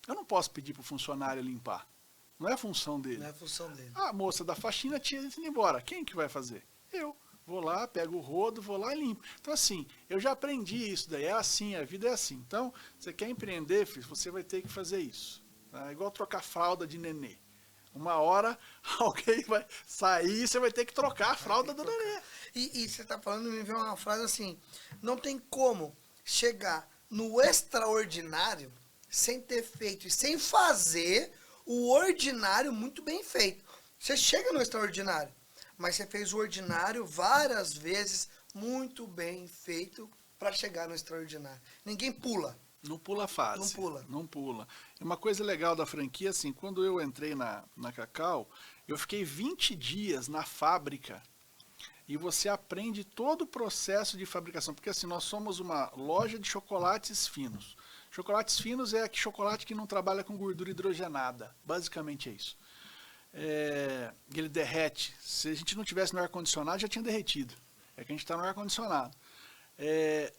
Eu não posso pedir para o funcionário limpar. Não é a função dele. Não é a função dele. A moça da faxina tinha ido embora. Quem que vai fazer? Eu. Vou lá, pego o rodo, vou lá e limpo. Então, assim, eu já aprendi isso daí. É assim, a vida é assim. Então, você quer empreender, filho, você vai ter que fazer isso. É igual trocar fralda de nenê. Uma hora, alguém vai sair e você vai ter que trocar a fralda do nenê. E você está falando, me veio uma frase assim, não tem como chegar no extraordinário sem ter feito e sem fazer o ordinário muito bem feito. Você chega no extraordinário, mas você fez o ordinário várias vezes muito bem feito para chegar no extraordinário. Ninguém pula. Não pula fase. Não pula. E uma coisa legal da franquia, assim, quando eu entrei na Cacau, eu fiquei 20 dias na fábrica e você aprende todo o processo de fabricação. Porque assim, nós somos uma loja de chocolates finos. Chocolates finos é chocolate que não trabalha com gordura hidrogenada. Basicamente é isso. Ele derrete. Se a gente não tivesse no ar-condicionado, já tinha derretido. É que a gente está no ar-condicionado.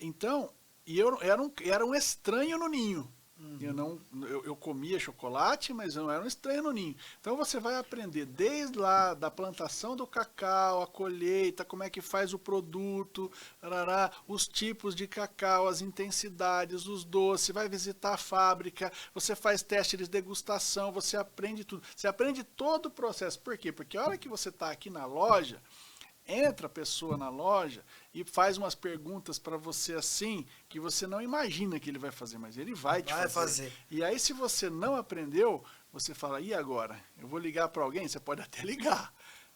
Então, e eu era um estranho no ninho. Eu comia chocolate, mas eu não era um estranho no ninho. Então você vai aprender desde lá da plantação do cacau, a colheita, como é que faz o produto, os tipos de cacau, as intensidades, os doces, vai visitar a fábrica, você faz teste de degustação, você aprende tudo. Você aprende todo o processo. Por quê? Porque a hora que você está aqui na loja, entra a pessoa na loja e faz umas perguntas para você assim, que você não imagina que ele vai fazer, mas ele vai te fazer. E aí, se você não aprendeu, você fala, e agora? Eu vou ligar para alguém? Você pode até ligar.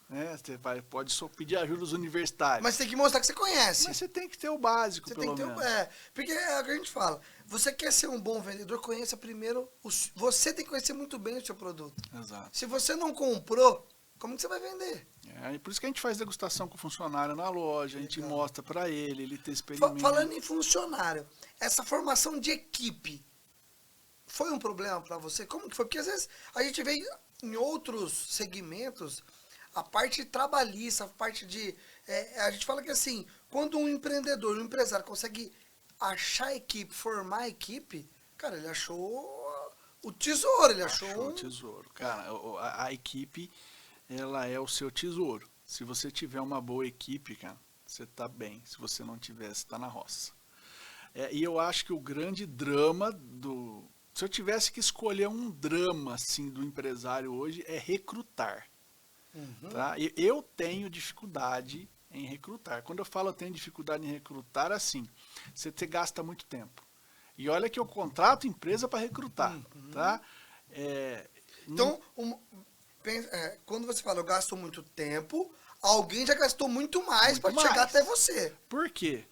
Né? Você pode só pedir ajuda dos universitários. Mas tem que mostrar que você conhece. Mas você tem que ter o básico, você pelo tem que menos. Porque é o que a gente fala. Você quer ser um bom vendedor, conheça primeiro. Você tem que conhecer muito bem o seu produto. Exato. Se você não comprou, como que você vai vender? E por isso que a gente faz degustação com o funcionário na loja, a gente mostra para ele tem experimento. Falando em funcionário, essa formação de equipe foi um problema para você? Como que foi? Porque às vezes a gente vê em outros segmentos a parte trabalhista, a parte de... a gente fala que assim, quando um empreendedor, um empresário consegue achar a equipe, formar a equipe, cara, ele achou o tesouro, ele achou o tesouro. Cara, a equipe... ela é o seu tesouro. Se você tiver uma boa equipe, cara, você tá bem. Se você não tiver, você tá na roça. E eu acho que o grande drama do... Se eu tivesse que escolher um drama, assim, do empresário hoje, é recrutar. Tá? Eu tenho dificuldade em recrutar. Quando eu falo eu tenho dificuldade em recrutar, assim, você gasta muito tempo. E olha que eu contrato empresa para recrutar. Tá? Então... quando você fala, eu gasto muito tempo, alguém já gastou muito mais para chegar até você. Por quê?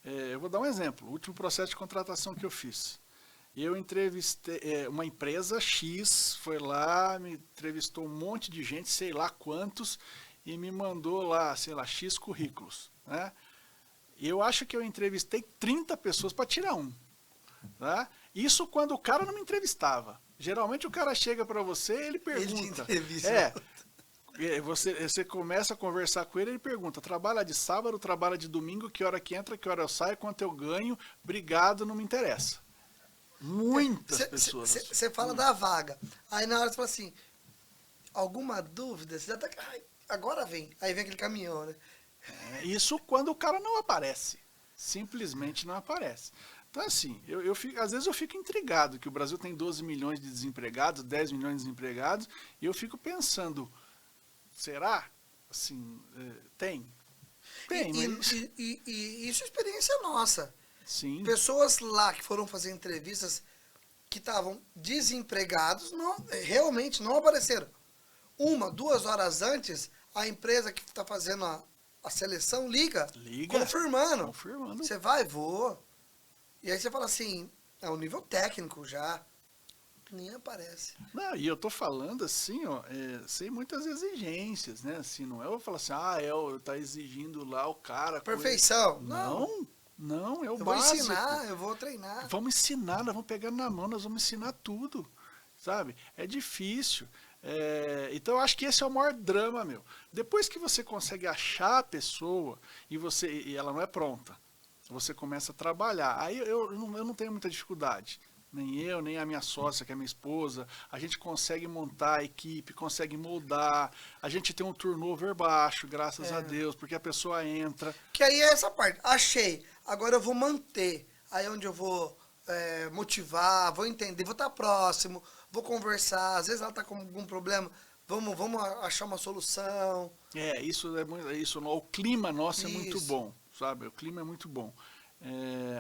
Eu vou dar um exemplo. O último processo de contratação que eu fiz. Eu entrevistei uma empresa X, foi lá, me entrevistou um monte de gente, sei lá quantos, e me mandou lá, sei lá, X currículos. Né? Eu acho que eu entrevistei 30 pessoas para tirar um. Tá? Isso quando o cara não me entrevistava. Geralmente o cara chega para você e ele pergunta. Você começa a conversar com ele, ele pergunta, trabalha de sábado, trabalha de domingo, que hora que entra, que hora eu saio, quanto eu ganho, obrigado, não me interessa. Muitas pessoas. Você fala da vaga, aí na hora você fala assim, alguma dúvida? Você já tá, agora vem, aí vem aquele caminhão, né? Isso quando o cara não aparece, simplesmente não aparece. Então, assim, às vezes eu fico intrigado que o Brasil tem 12 milhões de desempregados, 10 milhões de desempregados, e eu fico pensando, será? Assim, tem. Tem, mas... E isso é experiência nossa. Sim. Pessoas lá que foram fazer entrevistas que estavam desempregados, realmente não apareceram. 2 horas antes, a empresa que está fazendo a seleção liga. Confirmando. Você vai, vou. E aí você fala assim, é o nível técnico já, nem aparece. Não, e eu tô falando assim, ó, sem muitas exigências, né? Assim, não é eu falar assim, tá exigindo lá o cara... Perfeição. Não, é o básico. Eu vou ensinar, eu vou treinar. Vamos ensinar, nós vamos pegar na mão, nós vamos ensinar tudo, sabe? É difícil. Então eu acho que esse é o maior drama, meu. Depois que você consegue achar a pessoa e ela não é pronta, você começa a trabalhar. Aí eu não tenho muita dificuldade. Nem eu, nem a minha sócia, que é minha esposa. A gente consegue montar a equipe, consegue moldar. A gente tem um turnover baixo, graças a Deus, porque a pessoa entra. Que aí é essa parte. Achei. Agora eu vou manter. Aí é onde eu vou motivar, vou entender, vou estar próximo, vou conversar. Às vezes ela está com algum problema. Vamos achar uma solução. Isso. O clima nosso é muito bom. Sabe? O clima é muito bom.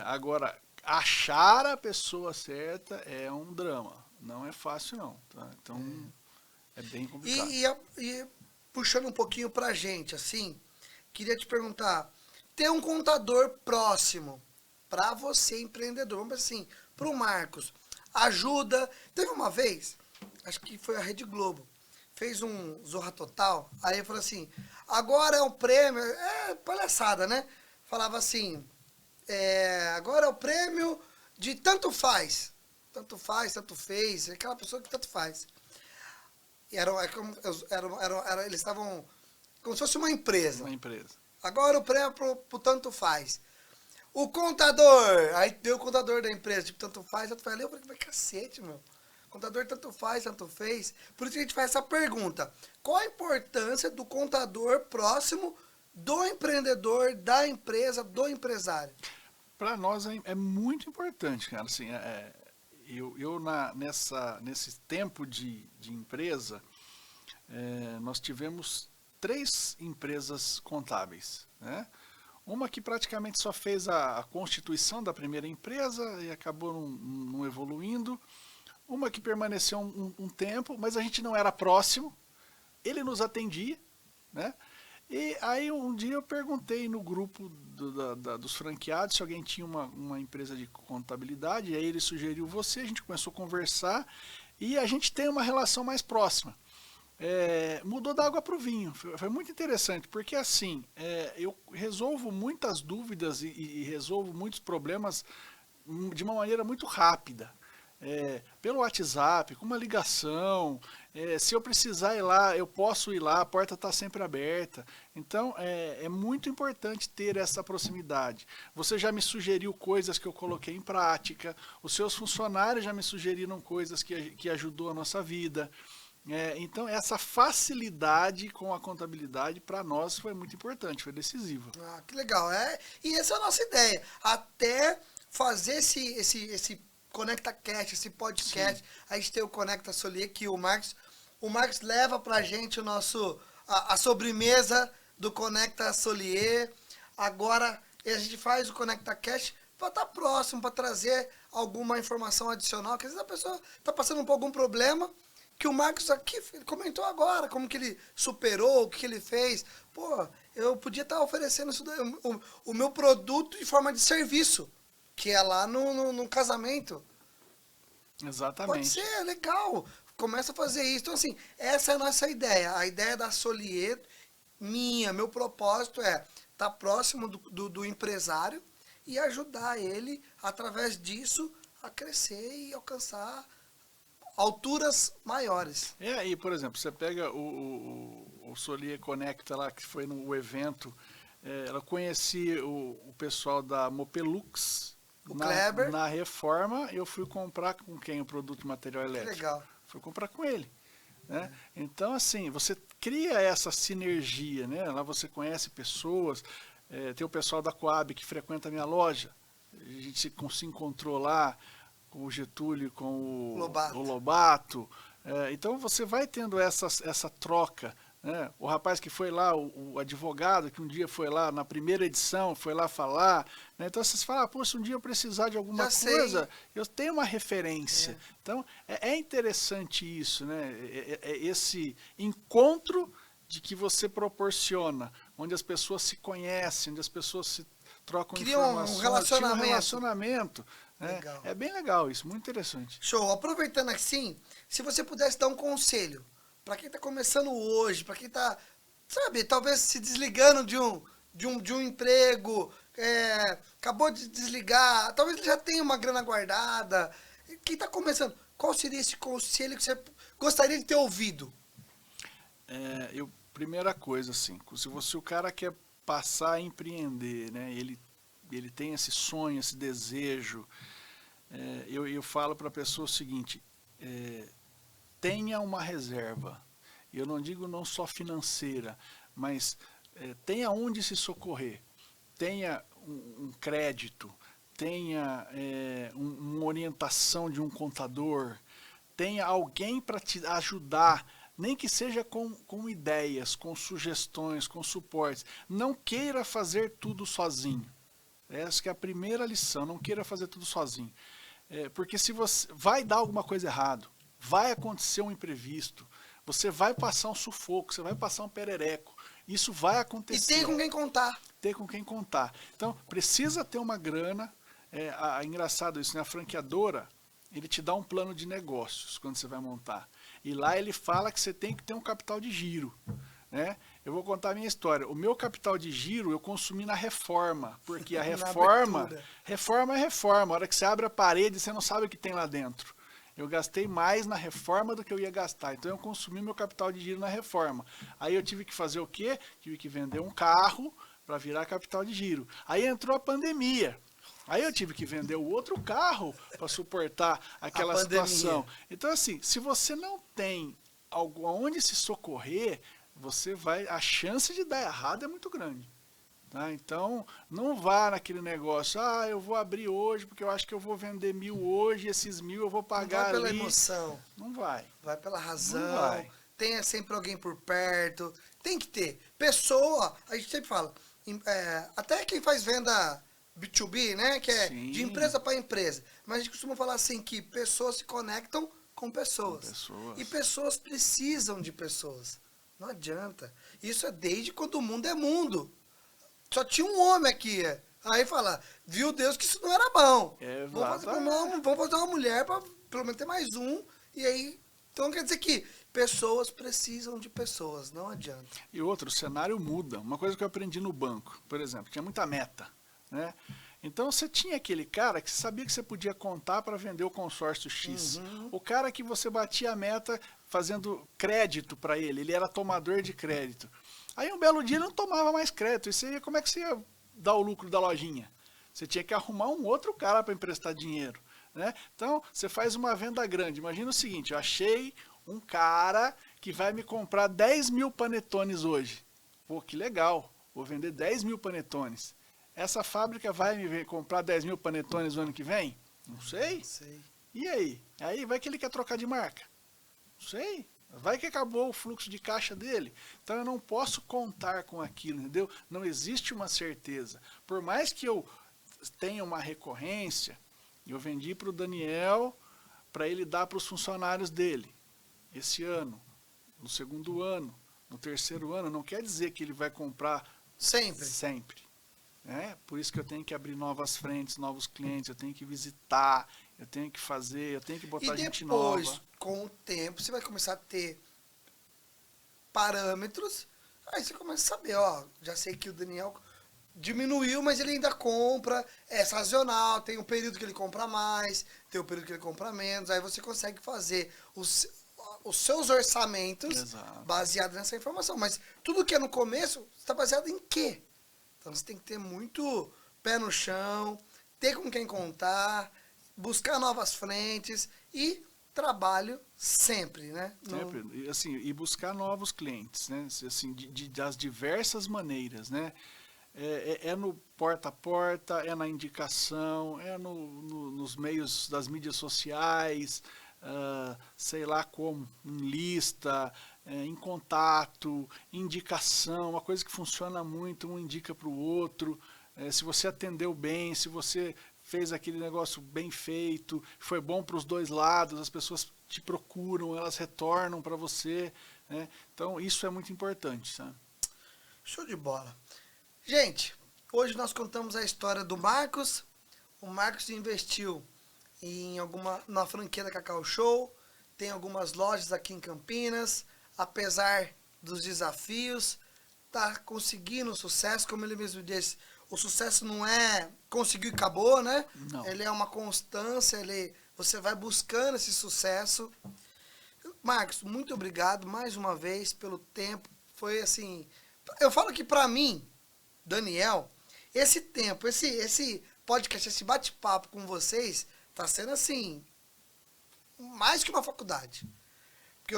Agora, achar a pessoa certa é um drama. Não é fácil, não. Tá? Então, é bem complicado. E puxando um pouquinho pra gente, assim, queria te perguntar, ter um contador próximo pra você, empreendedor, vamos dizer assim, pro Marcos, ajuda. Teve uma vez, acho que foi a Rede Globo, fez um Zorra Total, aí falou assim, agora é um prêmio, palhaçada, né? Falava assim, agora é o prêmio de tanto faz. Tanto faz, tanto fez, aquela pessoa que tanto faz. E eles estavam como se fosse uma empresa. Uma empresa. Agora o prêmio pro tanto faz. O contador. Aí deu o contador da empresa. Tipo, tanto faz, tanto faz. Eu falei, mas cacete, meu. Contador tanto faz, tanto fez. Por isso que a gente faz essa pergunta. Qual a importância do contador próximo do empreendedor, da empresa, do empresário? Para nós é muito importante, cara. Assim, nesse tempo de empresa, nós tivemos 3 empresas contábeis, né? Uma que praticamente só fez a constituição da primeira empresa e acabou não evoluindo. Uma que permaneceu um tempo, mas a gente não era próximo. Ele nos atendia, né? E aí um dia eu perguntei no grupo dos franqueados se alguém tinha uma empresa de contabilidade, e aí ele sugeriu você, a gente começou a conversar e a gente tem uma relação mais próxima. Mudou da água para o vinho, foi muito interessante, porque assim, eu resolvo muitas dúvidas e resolvo muitos problemas de uma maneira muito rápida. Pelo WhatsApp, com uma ligação, se eu precisar ir lá, eu posso ir lá, a porta está sempre aberta. Então, é muito importante ter essa proximidade. Você já me sugeriu coisas que eu coloquei em prática, os seus funcionários já me sugeriram coisas que ajudou a nossa vida. Então, essa facilidade com a contabilidade, para nós, foi muito importante, foi decisiva. Ah, que legal. E essa é a nossa ideia. Até fazer esse Conecta Cast, esse podcast. Sim. A gente tem o Conecta Solie, que o Marcos leva pra gente a sobremesa do Conecta Solie. Agora a gente faz o Conecta Cast para estar próximo, para trazer alguma informação adicional, que às vezes a pessoa está passando por algum problema, que o Marcos aqui comentou agora, como que ele superou, o que ele fez. Pô, eu podia estar oferecendo isso daí, o meu produto em forma de serviço, que é lá no casamento. Exatamente. Pode ser, legal. Começa a fazer isso. Então, assim, essa é a nossa ideia. A ideia da Solie, meu propósito é estar próximo do empresário e ajudar ele, através disso, a crescer e alcançar alturas maiores. E, por exemplo, você pega o Solie Conecta lá, que foi no evento, ela conhecia o pessoal da Mopelux, Kleber. Na Reforma, eu fui comprar com quem o produto material elétrico? Que legal. Fui comprar com ele. Né? Então, assim, você cria essa sinergia, né? Lá você conhece pessoas, tem o pessoal da Coab que frequenta a minha loja, a gente se encontrou lá, com o Getúlio, com o Lobato. Então você vai tendo essa troca. Né? O rapaz que foi lá, o advogado que um dia foi lá na primeira edição, foi lá falar. Né? Então vocês falam, poxa, um dia eu precisar de alguma coisa, eu tenho uma referência. Então é interessante isso, né? Esse encontro de que você proporciona, onde as pessoas se conhecem, onde as pessoas se trocam informações, um relacionamento. Um relacionamento. É bem legal isso, muito interessante. Show. Aproveitando assim, se você pudesse dar um conselho para quem está começando hoje, para quem está, sabe, talvez se desligando de um emprego, acabou de desligar, talvez ele já tenha uma grana guardada. Quem está começando, qual seria esse conselho que você gostaria de ter ouvido? Primeira coisa, assim, se o cara quer passar a empreender, né, ele tem esse sonho, esse desejo, eu falo para a pessoa o seguinte, tenha uma reserva. Eu não digo não só financeira, mas tenha onde se socorrer, tenha um crédito, tenha uma orientação de um contador, tenha alguém para te ajudar, nem que seja com ideias, com sugestões, com suportes. Não queira fazer tudo sozinho. Essa que é a primeira lição, não queira fazer tudo sozinho. Porque se você vai dar alguma coisa errado, vai acontecer um imprevisto, você vai passar um sufoco, você vai passar um perereco, isso vai acontecer. E tem com quem contar. Tem com quem contar. Então, precisa ter uma grana, engraçado isso, né? A franqueadora, ele te dá um plano de negócios quando você vai montar. E lá ele fala que você tem que ter um capital de giro. Né? Eu vou contar a minha história. O meu capital de giro eu consumi na reforma, porque a reforma é reforma. A hora que você abre a parede, você não sabe o que tem lá dentro. Eu gastei mais na reforma do que eu ia gastar. Então eu consumi meu capital de giro na reforma. Aí eu tive que fazer o quê? Tive que vender um carro para virar capital de giro. Aí entrou a pandemia. Aí eu tive que vender o outro carro para suportar aquela situação. Então, assim, se você não tem algo aonde se socorrer, a chance de dar errado é muito grande. Tá? Então, não vá naquele negócio, eu vou abrir hoje porque eu acho que eu vou vender 1.000 hoje, esses 1.000 eu vou pagar ali. Não vai pela emoção. Não vai. Vai pela razão. Não vai. Tenha sempre alguém por perto. Tem que ter. Pessoa, a gente sempre fala, até quem faz venda B2B, né? Que é Sim. de empresa para empresa. Mas a gente costuma falar assim que pessoas se conectam com pessoas. E pessoas precisam de pessoas. Não adianta. Isso é desde quando o mundo é mundo. Só tinha um homem aqui. Aí fala, viu Deus que isso não era bom. Vamos fazer uma mulher para pelo menos ter mais um. E aí, então quer dizer que pessoas precisam de pessoas, não adianta. E outro, o cenário muda. Uma coisa que eu aprendi no banco, por exemplo, tinha muita meta, né? Então você tinha aquele cara que sabia que você podia contar para vender o consórcio X. O cara que você batia a meta fazendo crédito para ele era tomador de crédito. Aí um belo dia ele não tomava mais crédito. Como é que você ia dar o lucro da lojinha? Você tinha que arrumar um outro cara para emprestar dinheiro, né? Então você faz uma venda grande. Imagina o seguinte, eu achei um cara que vai me comprar 10.000 panetones hoje. Pô, que legal, vou vender 10.000 panetones. Essa fábrica vai me comprar 10.000 panetones no ano que vem? Não sei. Não sei. E aí? Aí vai que ele quer trocar de marca? Não sei. Vai que acabou o fluxo de caixa dele. Então eu não posso contar com aquilo, entendeu? Não existe uma certeza. Por mais que eu tenha uma recorrência, eu vendi para o Daniel para ele dar para os funcionários dele. Esse ano, no segundo ano, no terceiro ano, não quer dizer que ele vai comprar sempre. Por isso que eu tenho que abrir novas frentes, novos clientes, eu tenho que visitar, eu tenho que fazer, eu tenho que botar gente nova. E depois, com o tempo, você vai começar a ter parâmetros, aí você começa a saber, já sei que o Daniel diminuiu, mas ele ainda compra, é sazonal, tem um período que ele compra mais, tem um período que ele compra menos, aí você consegue fazer os seus orçamentos baseados nessa informação. Mas tudo que é no começo está baseado em quê? Então você tem que ter muito pé no chão, ter com quem contar, buscar novas frentes e trabalho sempre, né? Sempre, assim, e buscar novos clientes, né? Assim, das diversas maneiras, né? É no porta a porta, é na indicação, é nos meios das mídias sociais, sei lá como, em lista, em contato, indicação, uma coisa que funciona muito, um indica para o outro. Se você atendeu bem, se você fez aquele negócio bem feito, foi bom para os dois lados, as pessoas te procuram, elas retornam para você, né? Então isso é muito importante, sabe? Show de bola. Gente, hoje nós contamos a história do Marcos. O Marcos investiu na franquia da Cacau Show, tem algumas lojas aqui em Campinas, apesar dos desafios, está conseguindo sucesso, como ele mesmo disse, o sucesso não é conseguiu e acabou, né? Não. Ele é uma constância, você vai buscando esse sucesso. Marcos, muito obrigado mais uma vez pelo tempo, foi assim, eu falo que para mim, Daniel, esse tempo, esse podcast, esse bate-papo com vocês, tá sendo assim, mais que uma faculdade. Porque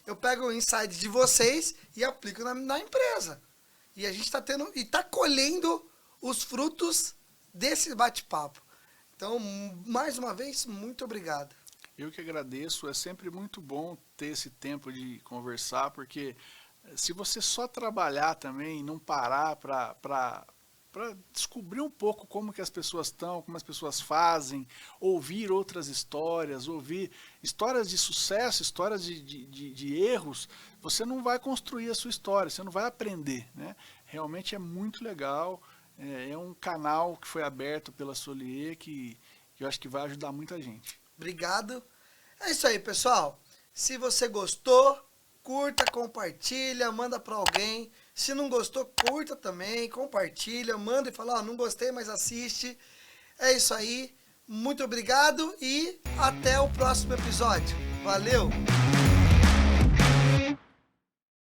eu pego o insight de vocês e aplico na empresa. E a gente tá colhendo os frutos desse bate-papo. Então, mais uma vez, muito obrigado. Eu que agradeço, é sempre muito bom ter esse tempo de conversar, porque se você só trabalhar também, não parar para descobrir um pouco como que as pessoas estão, como as pessoas fazem, ouvir outras histórias, ouvir histórias de sucesso, histórias de erros, você não vai construir a sua história, você não vai aprender, né? Realmente é muito legal, é um canal que foi aberto pela Solier que eu acho que vai ajudar muita gente. Obrigado. É isso aí, pessoal. Se você gostou, curta, compartilha, manda para alguém. Se não gostou, curta também, compartilha, manda e fala, não gostei, mas assiste. É isso aí. Muito obrigado e até o próximo episódio. Valeu!